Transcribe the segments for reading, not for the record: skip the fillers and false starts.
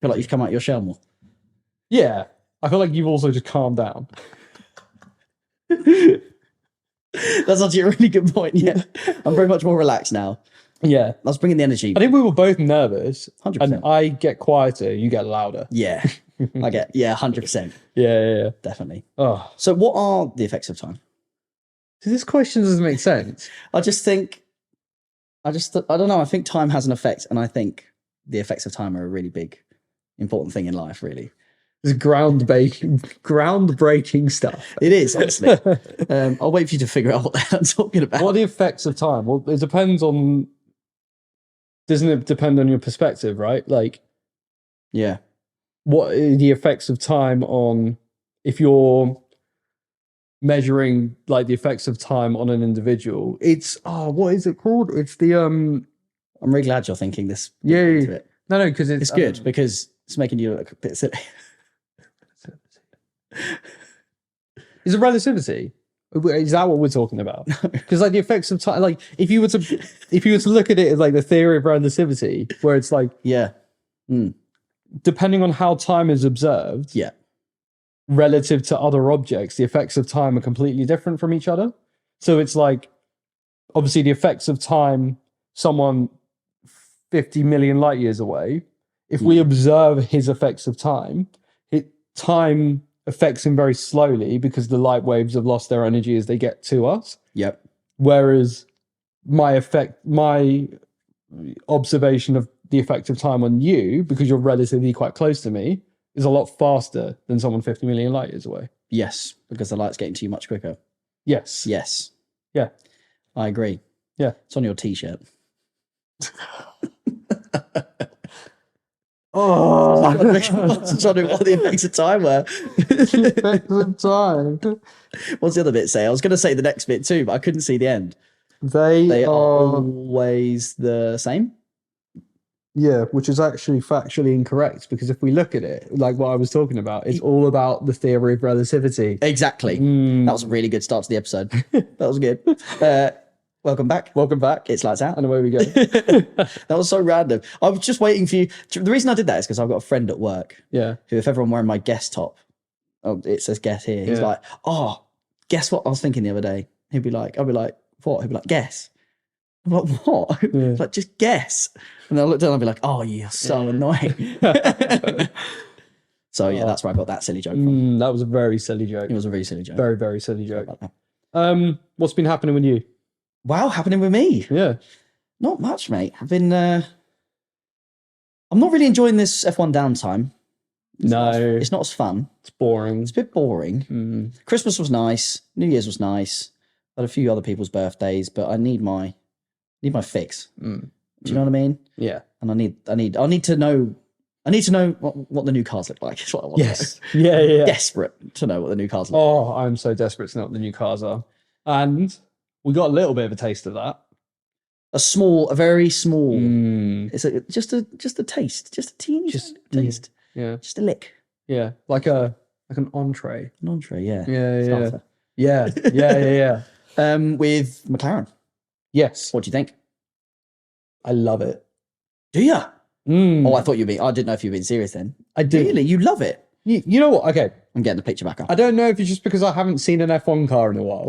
feel like you've come out your shell more. Yeah. I feel like you've also just calmed down. That's actually a really good point. Yeah, I'm very much more relaxed now. Yeah. I was bringing the energy. I think we were both nervous. 100%. And I get quieter, you get louder. Yeah, 100%. Yeah. Definitely. Oh. So what are the effects of time? So this question doesn't make sense. I don't know. I think time has an effect, and I think the effects of time are a really big, important thing in life, really. It's groundbreaking stuff. It is, honestly. I'll wait for you to figure out what the hell I'm talking about. What are the effects of time? Well, it depends on... Doesn't it depend on your perspective, right? Like... Yeah. What are the effects of time on... If you're measuring, like, the effects of time on an individual, it's... Oh, what is it called? It's the... I'm really glad you're thinking this. Yeah. Into it. No, because it's good, because it's making you look a bit silly. Is it relativity? Is that what we're talking about? Because like the effects of time, like if you were to look at it as like the theory of relativity, where it's like depending on how time is observed, relative to other objects, the effects of time are completely different from each other. So it's like obviously the effects of time, someone 50 million light years away, if we observe his effects of time, time affects him very slowly because the light waves have lost their energy as they get to us. Yep. Whereas my observation of the effect of time on you, because you're relatively quite close to me, is a lot faster than someone 50 million light years away. Yes, because the light's getting to you much quicker. Yes. Yeah. I agree. Yeah. It's on your t-shirt. Oh, I was wondering what the effects of time were. Effects of time. What's the other bit say? I was going to say the next bit too, but I couldn't see the end. They are always the same. Yeah, which is actually factually incorrect, because if we look at it, like what I was talking about, it's all about the theory of relativity. Exactly. That was a really good start to the episode. That was good. Welcome back. It's lights out. And away we go. That was so random. I was just waiting for you. The reason I did that is because I've got a friend at work. Yeah. Who, if ever I'm wearing my guest top, it says guess here. He's like, oh, guess what I was thinking the other day? I'll be like, what? He'll be like, guess. I'm like, what? Yeah. Like, just guess. And then I'll look down and I'll be like, oh, you're so annoying. So yeah, that's where I got that silly joke from. That was a very silly joke. It was a really silly joke. Very, very silly joke. What's been happening with you? Wow, happening with me? Yeah. Not much, mate. I've been... I'm not really enjoying this F1 downtime. It's not as fun. It's boring. It's a bit boring. Christmas was nice. New Year's was nice. I had a few other people's birthdays, but I need my fix. Do you know what I mean? Yeah. And I need to know what the new cars look like. That's what I want Yes. to know. Yeah. Desperate to know what the new cars look like. Oh, I'm so desperate to know what the new cars are. And we got a little bit of a taste of that. A very small. It's just a taste, just a teeny taste. Yeah. Just a lick. Yeah. Like an entree. An entree, yeah. Yeah. Yeah. With McLaren. Yes. What do you think? I love it. Do you? Oh, I didn't know if you were being serious then. I do. Really? You love it? You know what? Okay. I'm getting the picture back up. I don't know if it's just because I haven't seen an F1 car in a while.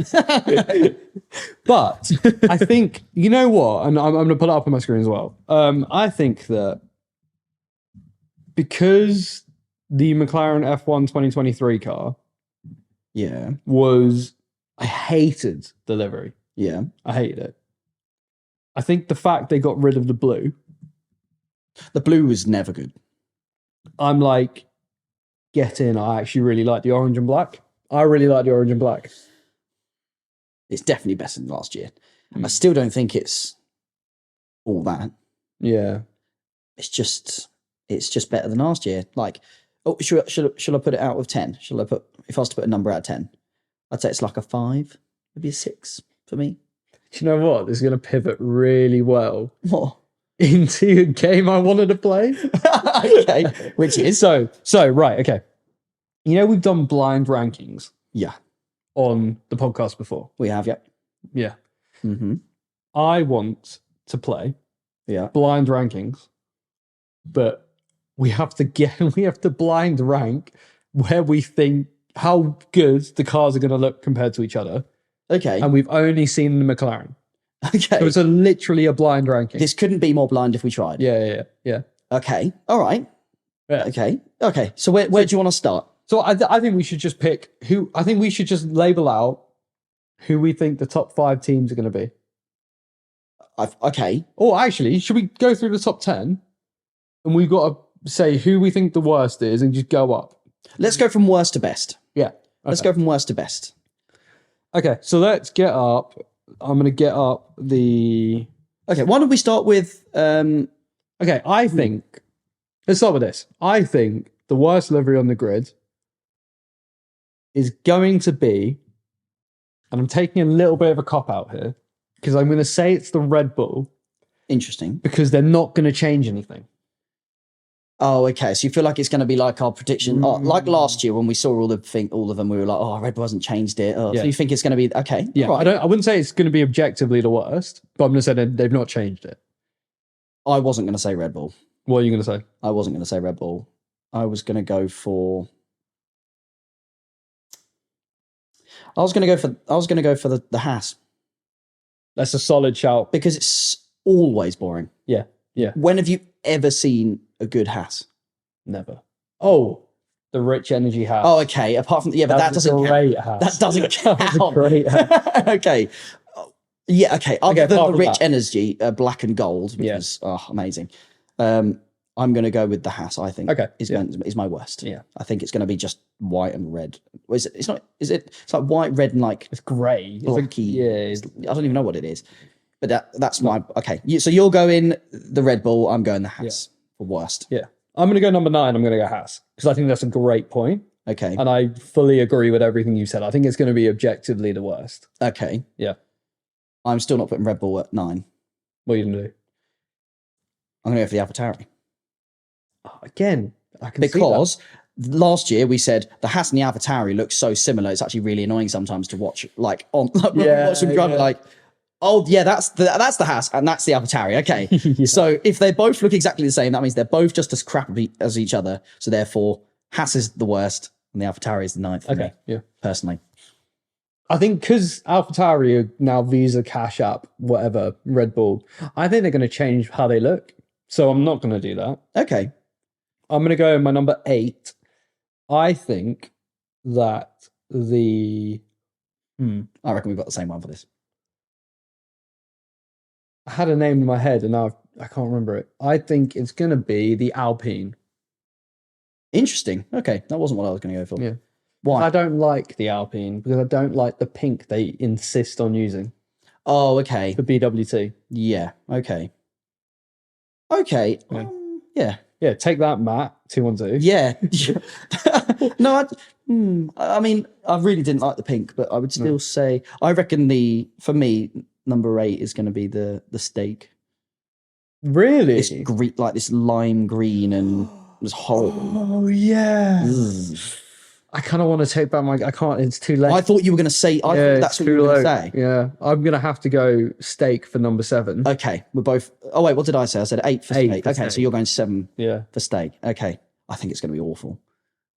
But I think, you know what? And I'm going to put it up on my screen as well. I think that because the McLaren F1 2023 car I hated the livery. Yeah. I hated it. I think the fact they got rid of the blue. The blue was never good. I'm like, get in. I actually really like the orange and black. I really like the orange and black. It's definitely better than last year. I still don't think it's all that. Yeah. It's just better than last year. Like, should I put it out of 10? If I was to put a number out of 10, I'd say it's like a 5, maybe a 6 for me. Do you know what? This is going to pivot really well. What? Into a game I wanted to play. Okay. Which is? So, right, okay. You know, we've done blind rankings. Yeah. On the podcast before. We have, yep. Yeah. Mm-hmm. I want to play blind rankings, but we have to blind rank where we think how good the cars are going to look compared to each other. Okay. And we've only seen the McLaren. Okay. So it's literally a blind ranking. This couldn't be more blind if we tried. Yeah. Okay. All right. Yeah. Okay. So where do you want to start? So I think we should just pick who. I think we should just label out who we think the top 5 teams are going to be. Okay. Or actually, should we go through the top 10? And we've got to say who we think the worst is and just go up. Let's go from worst to best. Yeah. Okay. Let's go from worst to best. Okay. So let's get up. I'm going to get up the. Okay. Why don't we start with? Okay. I think. Let's start with this. I think the worst livery on the grid is going to be, and I'm taking a little bit of a cop out here, because I'm going to say it's the Red Bull. Interesting. Because they're not going to change anything. Oh, okay. So you feel like it's going to be like our prediction, like last year when we saw all of them, we were like, "Oh, Red Bull hasn't changed it." Oh, yeah. So you think it's going to be okay? Yeah, right. I wouldn't say it's going to be objectively the worst, but I'm going to say they've not changed it. I wasn't going to say Red Bull. What are you going to say? I wasn't going to say Red Bull. I was going to go for. I was going to go for the Haas. That's a solid shout because it's always boring. Yeah. When have you ever seen a good Haas? Never. Oh, the Rich Energy Haas. Oh, okay. Apart from but that doesn't count. That doesn't count. That was a great Haas. Okay. Yeah. Okay. Other than the Rich Energy, black and gold, which was amazing. I'm going to go with the Haas. I think is my worst. Yeah. I think it's going to be just white and red. Is it? It's not. Is it? It's like white, red, and like it's grey, blocky. I don't even know what it is. But that's my okay. So you're going the Red Bull. I'm going the Haas for worst. Yeah, I'm going to go number 9. I'm going to go Haas because I think that's a great point. Okay, and I fully agree with everything you said. I think it's going to be objectively the worst. Okay. Yeah, I'm still not putting Red Bull at 9. What are you going to do? I'm going to go for the AlphaTauri. Again, I can because last year we said the Haas and the AlphaTauri look so similar. It's actually really annoying sometimes to watch. Like watch them drive. Like, oh yeah, that's the Haas and that's the AlphaTauri. Okay, so if they both look exactly the same, that means they're both just as crap as each other. So therefore, Haas is the worst and the AlphaTauri is the 9th. For me, personally. I think because AlphaTauri are now Visa, Cash App, whatever, Red Bull, I think they're going to change how they look. So I'm not going to do that. Okay. I'm going to go in my number 8. I think that the... I reckon we've got the same one for this. I had a name in my head and now I can't remember it. I think it's going to be the Alpine. Interesting. Okay. That wasn't what I was going to go for. Yeah. Why? I don't like the Alpine because I don't like the pink they insist on using. Oh, okay. For BWT. Yeah. Okay. Okay. Yeah. Yeah, take that, Matt. 212. Yeah. No, I mean, I really didn't like the pink, but I would still say I reckon for me, number 8 is going to be the steak. Really? It's like this lime green and it was horrible. Oh yeah. I kind of want to take back I can't. It's too late. I thought you were going to say. I thought that's what you were going to say. Yeah, I'm going to have to go steak for number 7. Okay, we're both. Oh wait, what did I say? I said 8 for steak. Okay, so you're going 7. Yeah. For steak. Okay, I think it's going to be awful.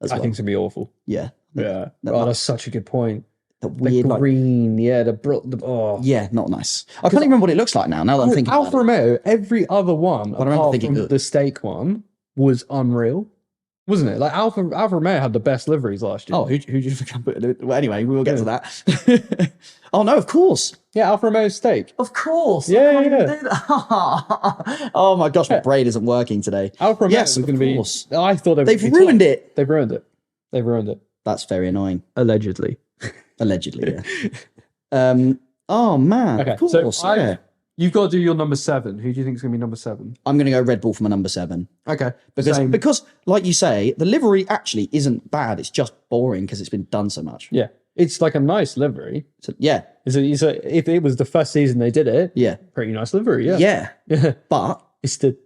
I think it's going to be awful. Yeah. Yeah. That's such a good point. The weird green, yeah, not nice. I can't even remember what it looks like now. Now that I'm thinking, Alfa Romeo, every other one apart from the steak one was unreal. Wasn't it? Like Alfa Romeo had the best liveries last year. Oh, who did you think? Well, anyway, we will get to that. Oh no, of course. Yeah, Alfa Romeo steak. Of course. Yeah. Oh my gosh, my brain isn't working today. Alfa Romeo is going to be. I thought they've ruined it. They've ruined it. They've ruined it. That's very annoying. Allegedly. Allegedly, yeah. Oh man. Okay, of course. So you've got to do your number 7. Who do you think is going to be number 7? I'm going to go Red Bull for my number 7. Okay. Because, like you say, the livery actually isn't bad. It's just boring because it's been done so much. Yeah. It's like a nice livery. So, yeah. If it was the first season they did it, yeah, pretty nice livery, yeah. Yeah. But it's the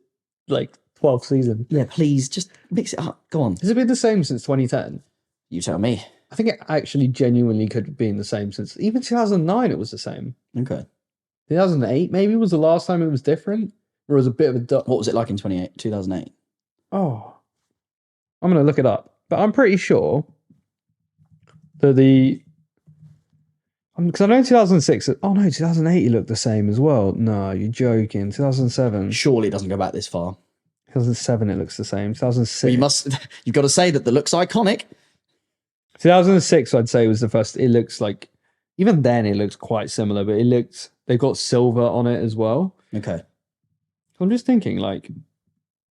12th season. Yeah, please just mix it up. Go on. Has it been the same since 2010? You tell me. I think it actually genuinely could have been the same since even 2009 it was the same. Okay. 2008 maybe was the last time it was different. Or it was a bit of a... What was it like in 2008? Oh, I'm going to look it up, but I'm pretty sure that because I know 2006. Oh no, 2008 it looked the same as well. No, you're joking. 2007. Surely it doesn't go back this far. 2007 it looks the same. 2006. Well, you've got to say that the look's iconic. 2006 I'd say was the first. It looks like, even then it looks quite similar, but they've got silver on it as well. Okay. So I'm just thinking like,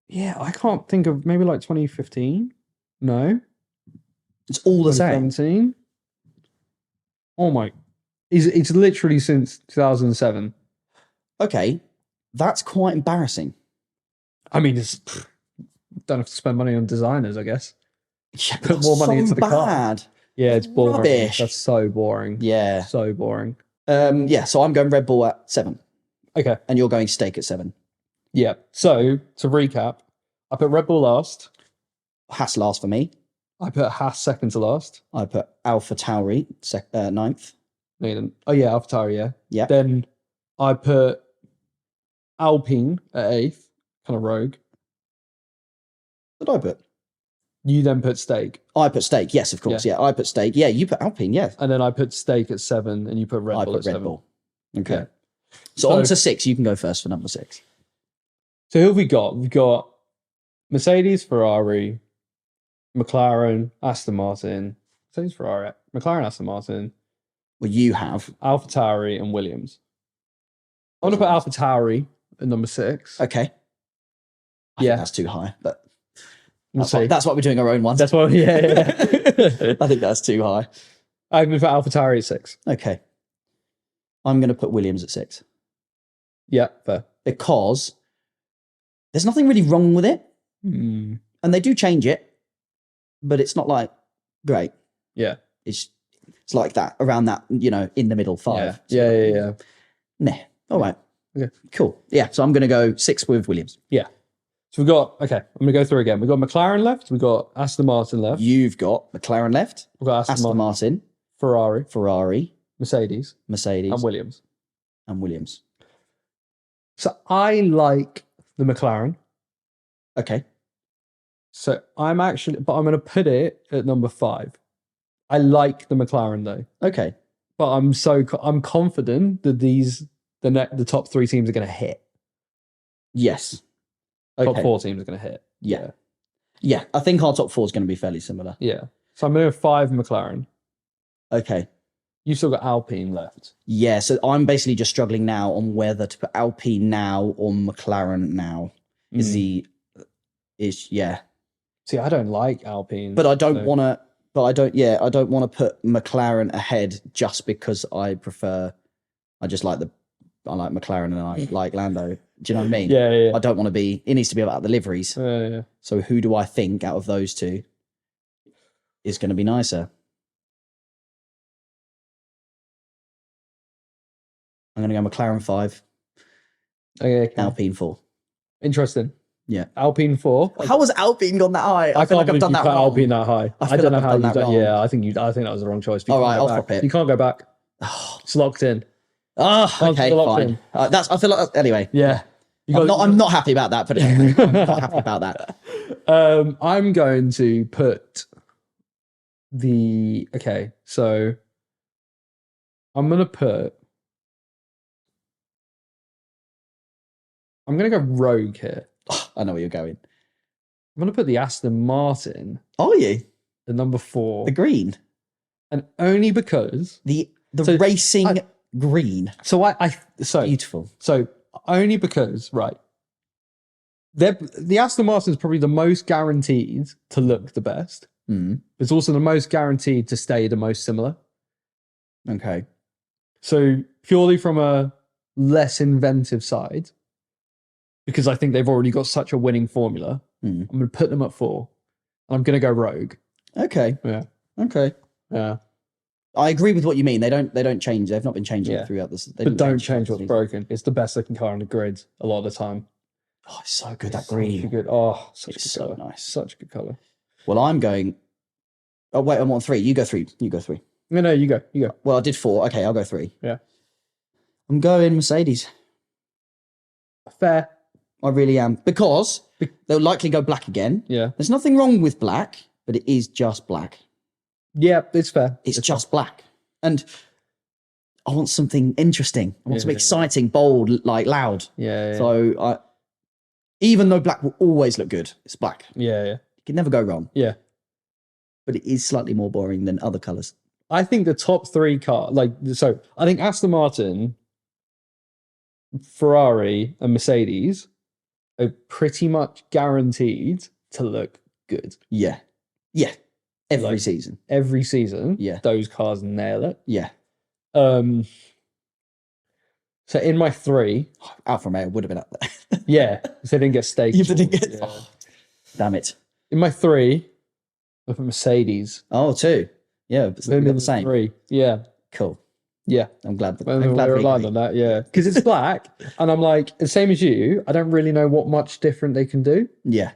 yeah, I can't think of, maybe like 2015. No. It's all the same. 2017. Oh my. It's literally since 2007. Okay. That's quite embarrassing. I mean, don't have to spend money on designers, I guess. Yeah, Put more money into the car. Yeah, it's boring. Rubbish. That's so boring. Yeah. So boring. Yeah, so I'm going Red Bull at 7. Okay. And you're going Steak at 7. Yeah. So, to recap, I put Red Bull last. Haas last for me. I put Haas second to last. I put Alpha Tauri 9th. No, you didn't. Oh, yeah, AlphaTauri, yeah. Yeah. Then I put Alpine at 8th, kind of rogue. What did I put? You then put Steak. I put Steak, yes, of course. Yeah, I put Steak. Yeah, you put Alpine, yeah. And then I put Steak at 7, and you put Red Bull at 7. Red Bull. Okay. Yeah. So on to 6. You can go first for number 6. So who have we got? We've got Mercedes, Ferrari, McLaren, Aston Martin. Mercedes, Ferrari, McLaren, Aston Martin. Well, you have AlphaTauri and Williams. I'm going to put AlphaTauri at number 6. Okay. I think that's too high, but that's why we're doing our own ones. That's why, yeah. I think that's too high. I'm going to put AlphaTauri at 6. Okay. I'm going to put Williams at 6. Yeah, fair. Because there's nothing really wrong with it. Mm. And they do change it, but it's not like great. Yeah. It's like that, around that, in the middle 5. Yeah. Nah. All right. Okay. Cool. Yeah. So I'm going to go 6 with Williams. Yeah. So I'm going to go through again. We've got McLaren left. We've got Aston Martin left. You've got McLaren left. We've got Aston Martin. Ferrari. Mercedes. And Williams. So I like the McLaren. Okay. So but I'm going to put it at number 5. I like the McLaren though. Okay. But I'm confident that the top 3 teams are going to hit. Yes. Okay. Top 4 teams are going to hit. Yeah. Yeah. I think our top 4 is going to be fairly similar. Yeah. So I'm going to 5 McLaren. Okay. You've still got Alpine left. Yeah. So I'm basically just struggling now on whether to put Alpine now or McLaren now. Yeah. See, I don't like Alpine. But I don't want to. But I don't want to put McLaren ahead just because I just like McLaren and I like Lando. Do you know what I mean? Yeah. I don't want to be. It needs to be about the liveries. Yeah. So who do I think out of those 2 is going to be nicer? I'm going to go McLaren 5. Okay. Alpine 4. Interesting. Yeah. Alpine 4. How has Alpine gone that high? I feel like I've done that wrong. Alpine that high. I don't know how you've done. Yeah, I think that was the wrong choice. All right, I'll flip it. You can't go back. It's locked in. Okay, fine. I feel like anyway. Yeah. I'm not happy about that. But I'm not happy about that. I'm going to put so I'm going to go rogue here. I know where you're going. I'm going to put the Aston Martin. Are you? The number 4. The green. And only because the racing green. So beautiful. So only because, right. The Aston Martin is probably the most guaranteed to look the best. Mm. It's also the most guaranteed to stay the most similar. Okay. So purely from a less inventive side, because I think they've already got such a winning formula, I'm going to put them at 4. And I'm going to go rogue. Okay. Yeah. Okay. Yeah. I agree with what you mean. They don't change. They've not been changing throughout this. But don't change what's broken. It's the best looking car on the grid a lot of the time. Oh, it's so good, that green. Good. Oh, it's so color. Nice. Such a good color. Well, I'm going. Oh, wait, I'm on 3. You go 3. No, you go. Well, I did 4. Okay, I'll go 3. Yeah. I'm going Mercedes. Fair. I really am. Because They'll likely go black again. Yeah. There's nothing wrong with black, but it is just black. Yeah, it's fair. It's just black. And I want something interesting. I want something exciting, bold, like loud. Yeah. So even though black will always look good, it's black. Yeah. You can never go wrong. Yeah. But it is slightly more boring than other colours. I think the top 3 car, I think Aston Martin, Ferrari, and Mercedes are pretty much guaranteed to look good. Yeah. Every season. Every season. Yeah. Those cars nail it. Yeah. So in my 3, Alfa Romeo would have been up there. yeah, because they didn't get staked. You didn't get. Oh, damn it. In my 3, I put Mercedes. Oh, 2. Yeah, we got the same. 3. Yeah. Cool. Yeah. I'm glad. I'm glad we're aligned on that. Yeah, because it's black, and I'm like, the same as you. I don't really know what much different they can do. Yeah.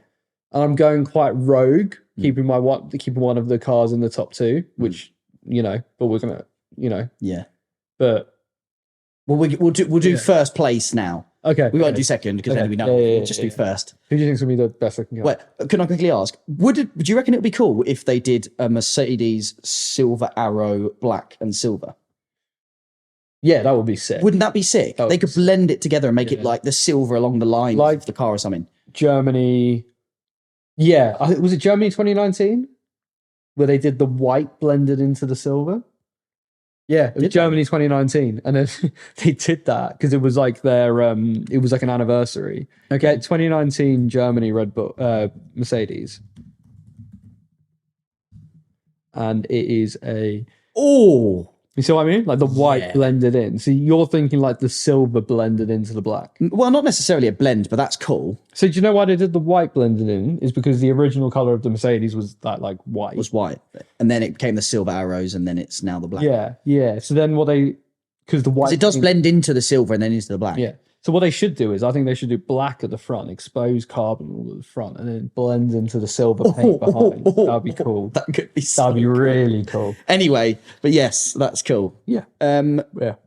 And I'm going quite rogue, keeping one of the cars in the top 2, which but we're gonna, Yeah. But well, we'll do first place now. Okay. We won't do second because then we know. We'll just do first. Who do you think's gonna be the best looking car? Wait, can I quickly ask? Would you reckon it would be cool if they did a Mercedes silver arrow, black and silver? Yeah, that would be sick. Wouldn't that be sick? They could blend it together and make it like the silver along the line of the car or something. Germany. Yeah, was it Germany 2019 where they did the white blended into the silver? Yeah, it was Germany 2019, and then they did that because it was like it was like an anniversary. Okay, 2019 Germany Red Bull Mercedes, and it is you see what I mean? Like the white blended in. So you're thinking like the silver blended into the black. Well, not necessarily a blend, but that's cool. So do you know why they did the white blended in? Is because the original color of the Mercedes was that like white. It was white. And then it became the silver arrows and then it's now the black. Yeah. So then because the white... it does blend into the silver and then into the black. Yeah. So what they should do is I think they should do black at the front, expose carbon all at the front, and then blend into the silver paint behind. That'd be cool. That could be so That'd be really cool. Anyway, but yes, that's cool. Yeah.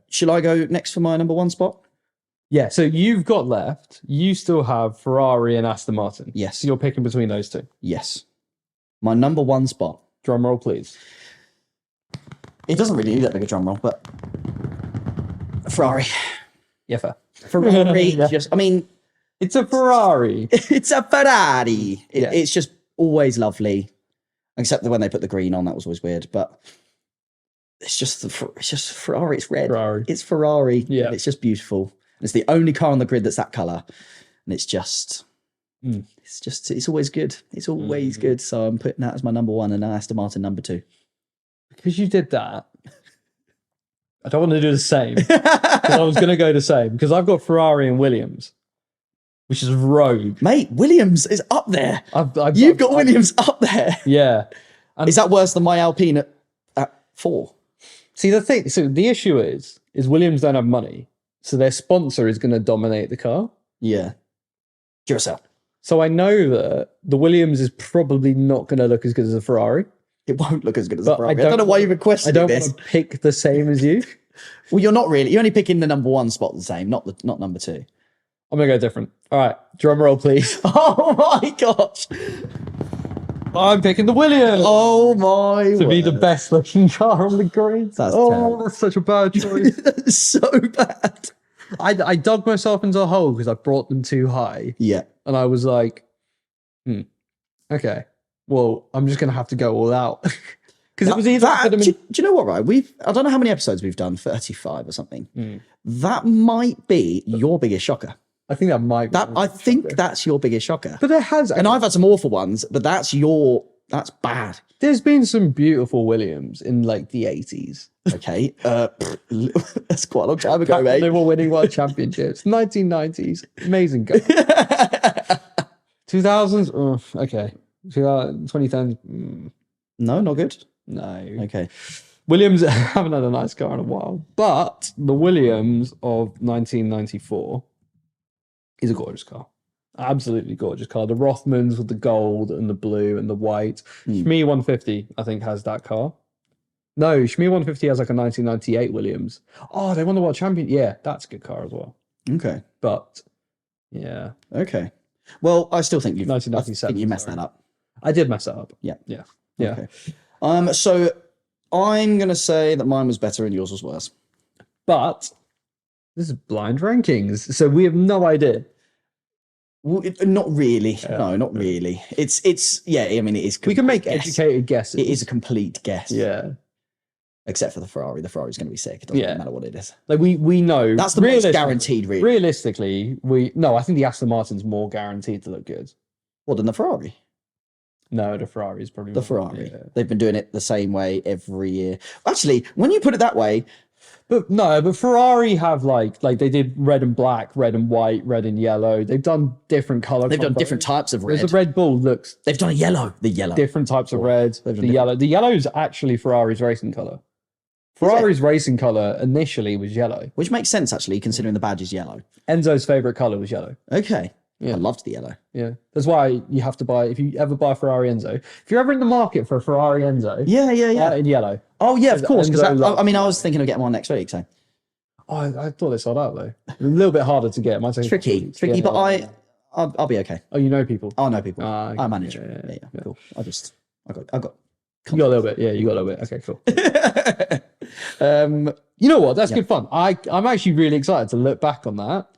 Shall I go next for my number 1 spot? Yeah. So you've got left, you still have Ferrari and Aston Martin. Yes. So you're picking between those 2. Yes. My number 1 spot. Drum roll, please. It doesn't really need that big a drum roll, but Ferrari. Yeah, fair. Ferrari, I mean... It's a Ferrari. It's a Ferrari. It's just always lovely. Except that when they put the green on, that was always weird. But it's just Ferrari. It's red. Ferrari. It's Ferrari. Yeah. It's just beautiful. And it's the only car on the grid that's that colour. And it's just... It's always good. It's always good. So I'm putting that as my number 1 and Aston Martin number 2. Because you did that, I don't want to do the same. I was going to go the same because I've got Ferrari and Williams, which is rogue. Mate, Williams is up there. You've got Williams up there. Yeah. And is that worse than my Alpine at 4? See, the issue is Williams don't have money. So their sponsor is going to dominate the car. Yeah. Duracell. So I know that the Williams is probably not going to look as good as a Ferrari. It won't look as good as a Ferrari. I don't know why you've requested this. I don't want to pick the same as you. Well, you're not really. You're only picking the number 1 spot the same, not number 2. I'm going to go different. All right. Drum roll, please. Oh, my gosh. I'm picking the Williams. Oh, my To be the best looking car on the grid. That's terrible. That's such a bad choice. That's so bad. I dug myself into a hole because I brought them too high. Yeah. And I was like, okay, well, I'm just going to have to go all out. Because it was either... do you know what, right? I don't know how many episodes we've done, 35 or something. That might be your biggest shocker. I think that might be. I think that's your biggest shocker. But there has... And I've had some awful ones, but that's bad. There's been some beautiful Williams in like the 80s. Okay. That's quite a long time ago, mate. They were winning world championships. 1990s. Amazing guy. 2000s? Okay. 2010s? No, not good. No. Okay. Williams haven't had a nice car in a while. But the Williams of 1994 is a gorgeous car. Absolutely gorgeous car. The Rothmans with the gold and the blue and the white. Shmee 150, I think, has that car. No, Shmee 150 has like a 1998 Williams. Oh, they won the world champion. Yeah, that's a good car as well. Okay. But, yeah. Okay. Well, I still think I 1997, think you messed sorry. that up. I did mess that up. Yeah. Yeah. Okay. So I'm gonna say that mine was better and yours was worse. But this is blind rankings, so we have no idea. Well, not really. No, not really. It's yeah. I mean, it is. We can make educated guesses. It is a complete guess. Yeah. Except for the Ferrari. The Ferrari's going to be sick. It doesn't really matter what it is. Like we know that's the most guaranteed. Really. Realistically, I think the Aston Martin's more guaranteed to look good. What than the Ferrari? No, the Ferrari is probably the Ferrari. Yeah. They've been doing it the same way every year. Actually, when you put it that way. But Ferrari have like they did red and black, red and white, red and yellow. They've done different color. They've done different types of red. The Red Bull looks. They've done a yellow. The yellow. Different types of red. The yellow. The yellow is actually Ferrari's racing color. Ferrari's racing color initially was yellow, which makes sense actually, considering the badge is yellow. Enzo's favorite color was yellow. Okay. Yeah. I loved the yellow. Yeah. That's why you have to buy, if you ever buy a Ferrari Enzo, if you're ever in the market for a Ferrari Enzo, yeah, in yellow. Oh yeah, of course. Because I mean, I was thinking of getting one next week. So. Oh, I thought they sold out though. A little bit harder to get. It might take tricky, but I'll be okay. Oh, you know people. I'll know people. I manage. Yeah, cool. I got. You got a little bit. Yeah, you got a little bit. Okay, cool. You know what? That's good fun. I'm actually really excited to look back on that.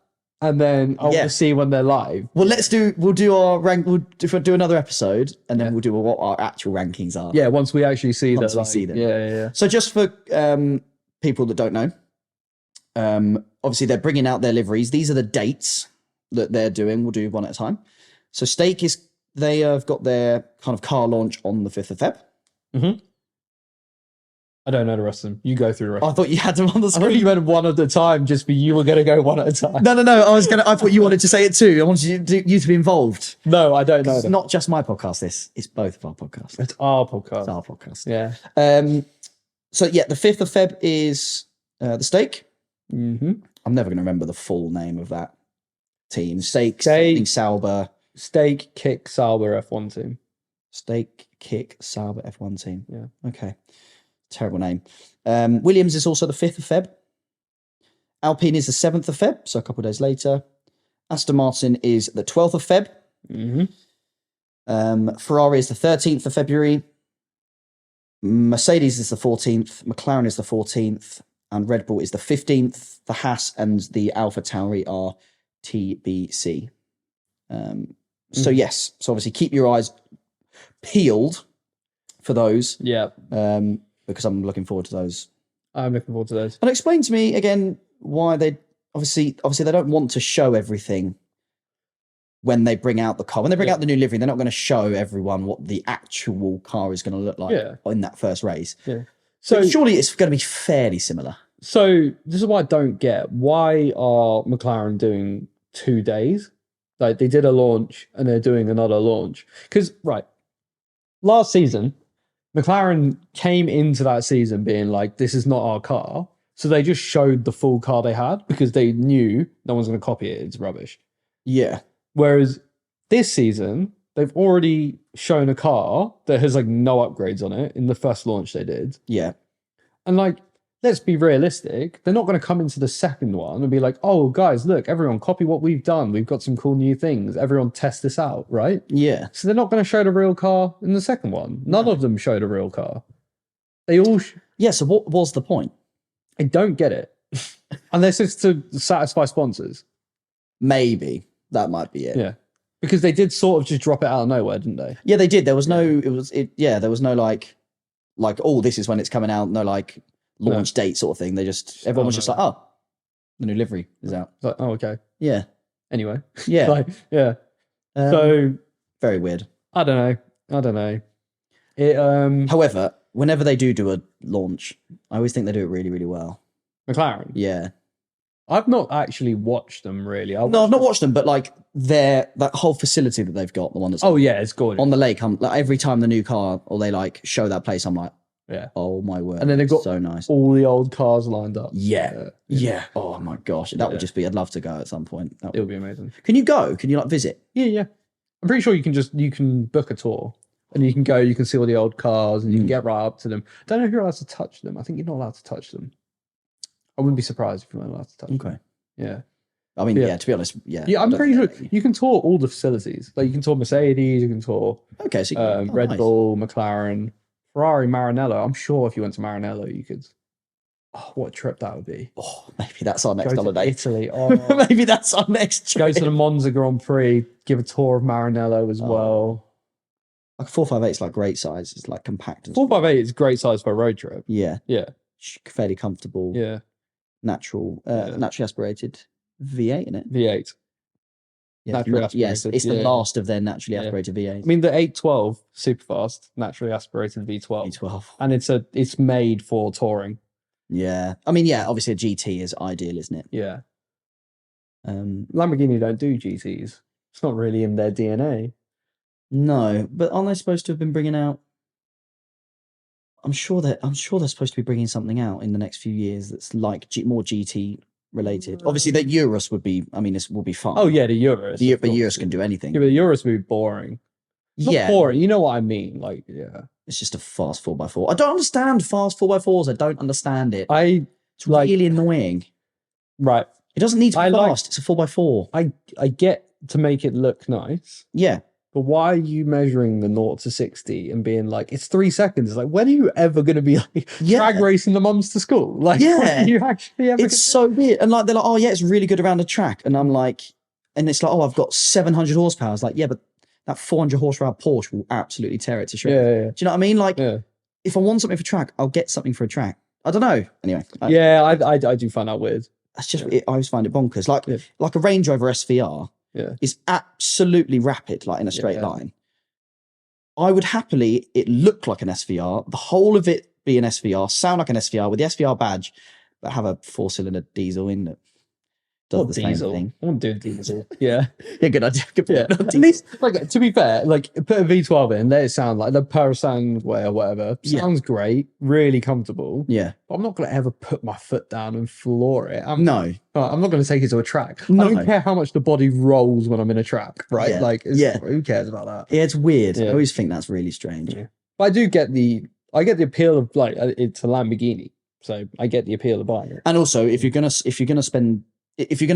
And then I'll just see when they're live. Well, we'll do our rank. We'll do another episode, and then we'll do what our actual rankings are. Yeah, once we actually see them. See them. Yeah. So just for people that don't know, obviously they're bringing out their liveries. These are the dates that they're doing. We'll do one at a time. So Stake they have got their kind of car launch on the 5th of Feb. Mm-hmm. I don't know the rest of them. You go through the rest. I thought you had them on the screen. I thought you went one at a time just for you were going to go one at a time. No. I thought you wanted to say it too. I wanted you to be involved. No, I don't know. It's not just my podcast. It's both of our podcasts. It's our podcast. It's our podcast. Yeah. So yeah, the 5th of Feb is the Stake. Mm-hmm. I'm never going to remember the full name of that team. Stake Sauber. Stake Kick Sauber F1 team. Stake Kick Sauber F1 team. Yeah. Okay. Terrible name. Williams is also the 5th of Feb. Alpine is the 7th of Feb, so a couple of days later. Aston Martin is the 12th of Feb. Mm-hmm. Ferrari is the 13th of February. Mercedes is the 14th. McLaren is the 14th. And Red Bull is the 15th. The Haas and the AlphaTauri are TBC. So yes, so obviously keep your eyes peeled for those. Yeah. Because I'm looking forward to those. I'm looking forward to those. And explain to me again why they obviously they don't want to show everything when they bring out the car. When they bring out the new livery, they're not going to show everyone what the actual car is going to look like in that first race. Yeah. So surely it's going to be fairly similar. So this is what I don't get. Why are McLaren doing 2 days? Like they did a launch and they're doing another launch. Because last season, McLaren came into that season being like, this is not our car. So they just showed the full car they had because they knew no one's going to copy it. It's rubbish. Yeah. Whereas this season, they've already shown a car that has like no upgrades on it in the first launch they did. Yeah. And like, let's be realistic. They're not going to come into the second one and be like, oh, guys, look, everyone copy what we've done. We've got some cool new things. Everyone test this out, right? Yeah. So they're not going to show the real car in the second one. None of them showed a real car. They all... Yeah, so what was the point? I don't get it. Unless it's to satisfy sponsors. Maybe. That might be it. Yeah. Because they did sort of just drop it out of nowhere, didn't they? Yeah, they did. There was no... there was no like, oh, this is when it's coming out. No, like... launch date sort of thing. Everyone was just like, oh, the new livery is out. It's like, oh, okay. Yeah. Anyway. Yeah. So very weird. I don't know. It however, whenever they do a launch, I always think they do it really, really well. McLaren. Yeah. I've not actually watched them really. I've not watched them, but like that whole facility that they've got, the one that's it's gorgeous. On the lake. Every time the new car or they like show that place, I'm like, yeah. Oh my word. And then they've got so nice. all the old cars lined up. Yeah. Oh my gosh. That would just be, I'd love to go at some point. It would be amazing. Can you go? Can you like visit? Yeah. I'm pretty sure you can book a tour and you can go, you can see all the old cars and you can get right up to them. I don't know if you're allowed to touch them. I think you're not allowed to touch them. I wouldn't be surprised if you're not allowed to touch them. Okay. Yeah. I mean, yeah. To be honest, Yeah, I'm pretty sure you can tour all the facilities. Like you can tour Mercedes, you can tour Red Bull, McLaren, Ferrari, Maranello. I'm sure if you went to Maranello, you could. Oh, what a trip that would be! Oh, maybe that's our next holiday. Italy. Oh, maybe that's our next trip. Go to the Monza Grand Prix. Give a tour of Maranello as well. Like 458 is like great size. It's like compact. 458 is great size for a road trip. Yeah. Yeah. Fairly comfortable. Yeah. Naturally aspirated V8 in it. V8. Yeah, naturally aspirated. Yes, it's the last of their naturally aspirated V8s. I mean, the 812 Superfast, naturally aspirated V12. V12. And it's made for touring. Yeah. I mean, yeah, obviously a GT is ideal, isn't it? Yeah. Lamborghini don't do GTs. It's not really in their DNA. No, but aren't they supposed to have been bringing out? I'm sure they're supposed to be bringing something out in the next few years that's like more GT related. Obviously, the Urus would be. I mean, this will be fun. Oh yeah, the Urus. But Urus can do anything. Yeah, but the Urus would be boring. It's not boring. You know what I mean? Like, yeah. It's just a fast 4x4. I don't understand fast 4x4s. I don't understand it. It's like, really annoying. Right. It doesn't need to be fast. It's a 4x4. I get to make it look nice. Yeah. But why are you measuring the 0 to 60 and being like, it's 3 seconds? It's like, when are you ever going to be like drag racing the mums to school? Like, when are you actually ever It's so weird. And like, they're like, oh yeah, it's really good around the track. And I'm like, and it's like, oh, I've got 700 horsepower. It's like, yeah, but that 400 horsepower Porsche will absolutely tear it to shreds. Yeah. Do you know what I mean? Like, if I want something for track, I'll get something for a track. I don't know. Anyway. I do find that weird. That's just, I always find it bonkers. Like a Range Rover SVR is absolutely rapid, like in a straight line. I would happily, it look like an SVR, the whole of it be an SVR, sound like an SVR with the SVR badge, but have a 4-cylinder diesel in it. Does the same thing. I want to do a diesel. Yeah. Good idea. At least, like, to be fair, like, put a V12 in, let it sound like the per sound way or whatever. Sounds great, really comfortable. Yeah. But I'm not going to ever put my foot down and floor it. I'm not going to take it to a track. No. I don't care how much the body rolls when I'm in a track, right? Yeah. Like, who cares about that? Yeah, it's weird. Yeah. I always think that's really strange. Yeah. But I do get the appeal of, like, it's a Lamborghini. So I get the appeal of buying it. And also, if you're gonna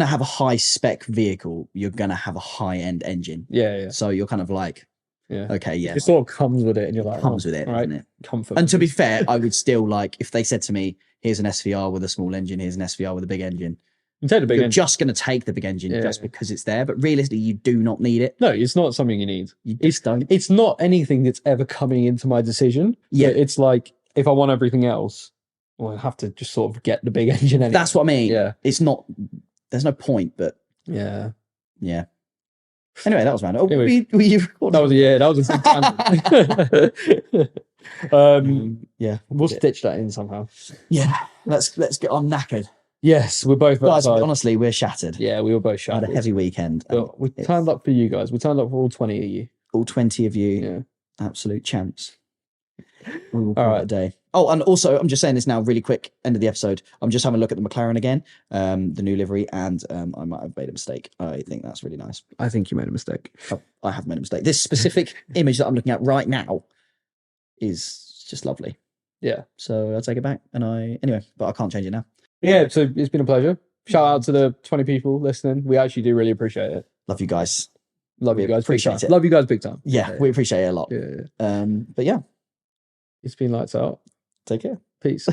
have a high spec vehicle, you're gonna have a high end engine. Yeah. So you're kind of like, okay, yeah. It sort of comes with it, and you're like, comes with it, right? Isn't it? Comfort. And to be fair, I would still like if they said to me, "Here's an SVR with a small engine. Here's an SVR with a big engine." You take the big engine. Just gonna take the big engine just because it's there, but realistically, you do not need it. No, it's not something you need. You just don't. It's not anything that's ever coming into my decision. Yeah, it's like if I want everything else, well, I have to just sort of get the big engine anyway. That's what I mean. Yeah, it's not. There's no point, but yeah. Anyway, that was random. Were you recording? That was a big tangent. We'll stitch that in somehow. Yeah, let's get on knackered. Yes, we're both guys. Honestly, we're shattered. Yeah, we were both shattered. I had a heavy weekend. But we turned up for you guys. We turned up for all 20 of you. All 20 of you. Yeah, absolute champs. We will call it a day. Oh, and also, I'm just saying this now, really quick, end of the episode. I'm just having a look at the McLaren again, the new livery, and I might have made a mistake. I think that's really nice. I think you made a mistake. I have made a mistake. This specific image that I'm looking at right now is just lovely. Yeah. So I'll take it back, anyway, but I can't change it now. Yeah, so it's been a pleasure. Shout out to the 20 people listening. We actually do really appreciate it. Love you guys. Love you guys. Appreciate it. Love you guys big time. Yeah, we appreciate it a lot. Yeah. But yeah. It's been lights out. Take care. Peace.